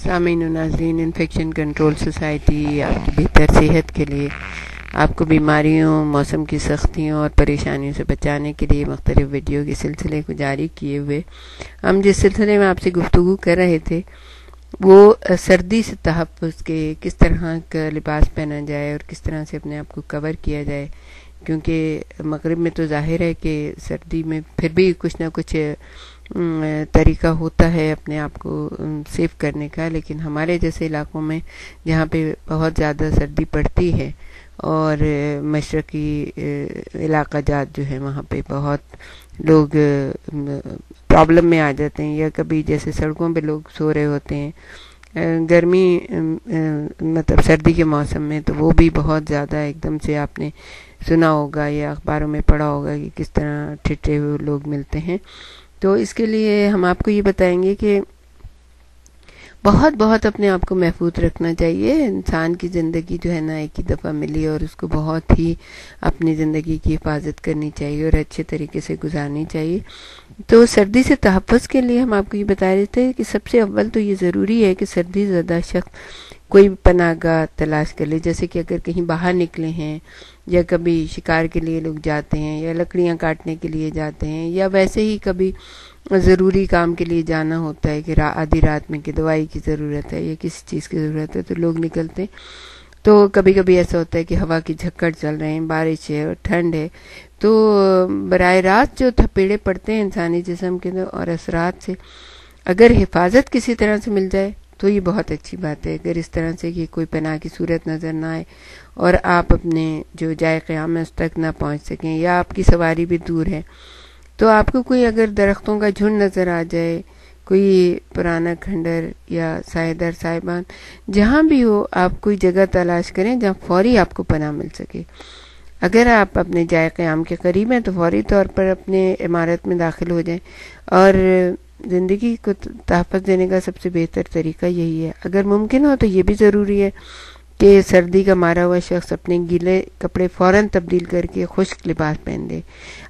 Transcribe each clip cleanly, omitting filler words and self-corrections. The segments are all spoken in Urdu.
سامعین و ناظرین، انفیکشن کنٹرول سوسائٹی آپ کی بہتر صحت کے لیے، آپ کو بیماریوں، موسم کی سختیوں اور پریشانیوں سے بچانے کے لیے مختلف ویڈیو کے سلسلے کو جاری کیے ہوئے ہم جس سلسلے میں آپ سے گفتگو کر رہے تھے وہ سردی سے تحفظ کے کس طرح کا لباس پہنا جائے اور کس طرح سے اپنے آپ کو کور کیا جائے، کیونکہ مغرب میں تو ظاہر ہے کہ سردی میں پھر بھی کچھ نہ کچھ طریقہ ہوتا ہے اپنے آپ کو سیف کرنے کا، لیکن ہمارے جیسے علاقوں میں جہاں پہ بہت زیادہ سردی پڑتی ہے اور مشرقی علاقہ جات جو ہے وہاں پہ بہت لوگ پرابلم میں آ جاتے ہیں، یا کبھی جیسے سڑکوں پہ لوگ سو رہے ہوتے ہیں گرمی مطلب سردی کے موسم میں، تو وہ بھی بہت زیادہ ایک دم سے آپ نے سنا ہوگا یا اخباروں میں پڑھا ہوگا کہ کس طرح ٹھٹے ہوئے لوگ ملتے ہیں۔ تو اس کے لیے ہم آپ کو یہ بتائیں گے کہ بہت اپنے آپ کو محفوظ رکھنا چاہیے۔ انسان کی زندگی جو ہے نا ایک ہی دفعہ ملی اور اس کو بہت ہی اپنی زندگی کی حفاظت کرنی چاہیے اور اچھے طریقے سے گزارنی چاہیے۔ تو سردی سے تحفظ کے لیے ہم آپ کو یہ بتا رہے تھے کہ سب سے اول تو یہ ضروری ہے کہ سردی زدہ شخص کوئی پناہ گاہ تلاش کر لے، جیسے کہ اگر کہیں باہر نکلے ہیں یا کبھی شکار کے لیے لوگ جاتے ہیں یا لکڑیاں کاٹنے کے لیے جاتے ہیں یا ویسے ہی کبھی ضروری کام کے لیے جانا ہوتا ہے کہ آدھی رات میں کہ دوائی کی ضرورت ہے یا کسی چیز کی ضرورت ہے تو لوگ نکلتے ہیں۔ تو کبھی کبھی ایسا ہوتا ہے کہ ہوا کی جھکڑ چل رہے ہیں، بارش ہے اور ٹھنڈ ہے، تو براہ راست جو تھپیڑے پڑتے ہیں انسانی جسم کے اور اثرات سے اگر حفاظت کسی طرح سے مل جائے تو یہ بہت اچھی بات ہے۔ اگر اس طرح سے کہ کوئی پناہ کی صورت نظر نہ آئے اور آپ اپنے جو جائے قیام ہے اس تک نہ پہنچ سکیں یا آپ کی سواری بھی دور ہے، تو آپ کو کوئی اگر درختوں کا جھنڈ نظر آ جائے، کوئی پرانا کھنڈر یا سایہ دار سائبان، جہاں بھی ہو آپ کوئی جگہ تلاش کریں جہاں فوری آپ کو پناہ مل سکے۔ اگر آپ اپنے جائے قیام کے قریب ہیں تو فوری طور پر اپنے عمارت میں داخل ہو جائیں، اور زندگی کو تحفظ دینے کا سب سے بہتر طریقہ یہی ہے۔ اگر ممکن ہو تو یہ بھی ضروری ہے کہ سردی کا مارا ہوا شخص اپنے گیلے کپڑے فوراً تبدیل کر کے خشک لباس پہن لے۔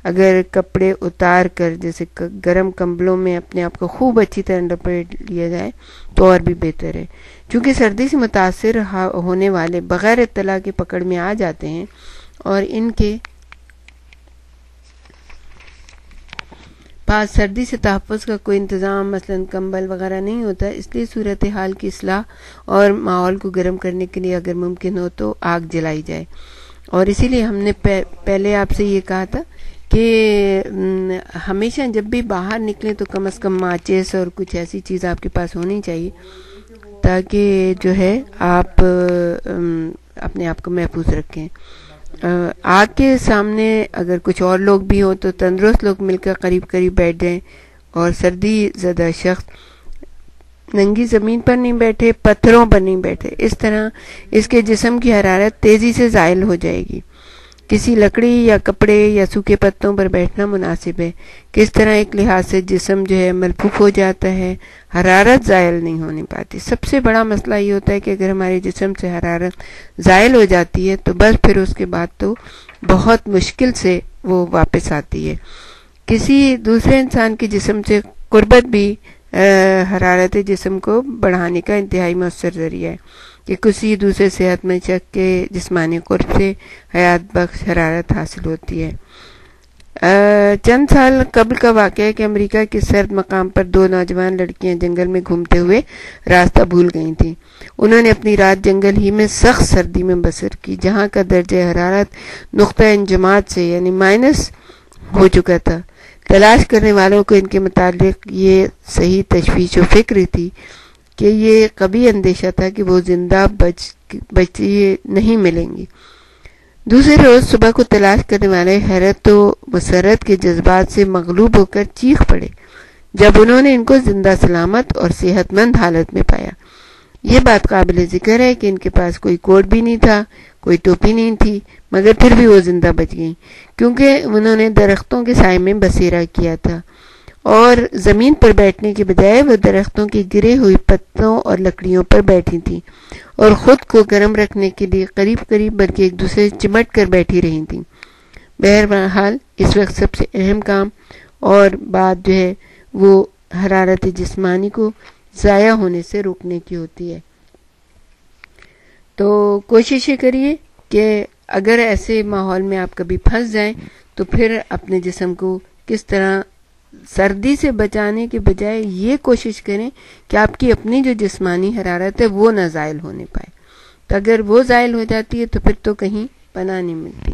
اگر کپڑے اتار کر جیسے گرم کمبلوں میں اپنے آپ کو خوب اچھی طرح لپیٹ لیا جائے تو اور بھی بہتر ہے، چونکہ سردی سے متاثر ہونے والے بغیر اطلاع کے پکڑ میں آ جاتے ہیں اور ان کے پاس سردی سے تحفظ کا کوئی انتظام مثلا کمبل وغیرہ نہیں ہوتا، اس لیے صورتحال کی اصلاح اور ماحول کو گرم کرنے کے لیے اگر ممکن ہو تو آگ جلائی جائے۔ اور اسی لیے ہم نے پہلے آپ سے یہ کہا تھا کہ ہمیشہ جب بھی باہر نکلیں تو کم از کم ماچس اور کچھ ایسی چیز آپ کے پاس ہونی چاہیے تاکہ جو ہے آپ اپنے آپ کو محفوظ رکھیں۔ آگ کے سامنے اگر کچھ اور لوگ بھی ہوں تو تندرست لوگ مل کر قریب بیٹھ جائیں، اور سردی زدہ شخص ننگی زمین پر نہیں بیٹھے، پتھروں پر نہیں بیٹھے، اس طرح اس کے جسم کی حرارت تیزی سے زائل ہو جائے گی۔ کسی لکڑی یا کپڑے یا سوکھے پتوں پر بیٹھنا مناسب ہے۔ کس طرح ایک لحاظ سے جسم جو ہے ملفوف ہو جاتا ہے، حرارت زائل نہیں ہونے پاتی۔ سب سے بڑا مسئلہ یہ ہوتا ہے کہ اگر ہمارے جسم سے حرارت زائل ہو جاتی ہے تو بس پھر اس کے بعد تو بہت مشکل سے وہ واپس آتی ہے۔ کسی دوسرے انسان کے جسم سے قربت بھی حرارت جسم کو بڑھانے کا انتہائی مؤثر ذریعہ ہے، کہ کسی دوسرے صحت مند شخص کے جسمانی قرب سے حیات بخش حرارت حاصل ہوتی ہے۔ چند سال قبل کا واقعہ ہے کہ امریکہ کے سرد مقام پر دو نوجوان لڑکیاں جنگل میں گھومتے ہوئے راستہ بھول گئی تھیں۔ انہوں نے اپنی رات جنگل ہی میں سخت سردی میں بسر کی، جہاں کا درجہ حرارت نقطہ انجماد سے یعنی مائنس ہو چکا تھا۔ تلاش کرنے والوں کو ان کے متعلق یہ صحیح تشویش و فکر تھی کہ یہ قوی اندیشہ تھا کہ وہ زندہ بچی نہیں ملیں گی۔ دوسرے روز صبح کو تلاش کرنے والے حیرت و مسرت کے جذبات سے مغلوب ہو کر چیخ پڑے جب انہوں نے ان کو زندہ سلامت اور صحت مند حالت میں پایا۔ یہ بات قابل ذکر ہے کہ ان کے پاس کوئی کوٹ بھی نہیں تھا، کوئی ٹوپی نہیں تھی، مگر پھر بھی وہ زندہ بچ گئیں کیونکہ انہوں نے درختوں کے سائے میں بسیرا کیا تھا، اور زمین پر بیٹھنے کے بجائے وہ درختوں کی گرے ہوئی پتوں اور لکڑیوں پر بیٹھی تھیں اور خود کو گرم رکھنے کے لیے قریب بلکہ ایک دوسرے سے چمٹ کر بیٹھی رہی تھیں۔ بہرحال اس وقت سب سے اہم کام اور بات جو ہے وہ حرارت جسمانی کو ضائع ہونے سے روکنے کی ہوتی ہے. تو کوشش یہ کریے کہ اگر ایسے ماحول میں آپ کبھی پھنس جائیں تو پھر اپنے جسم کو کس طرح سردی سے بچانے کے بجائے یہ کوشش کریں کہ آپ کی اپنی جو جسمانی حرارت ہے وہ نہ زائل ہونے پائے. تو اگر وہ زائل ہو جاتی ہے تو پھر تو کہیں پناہ نہیں ملتی.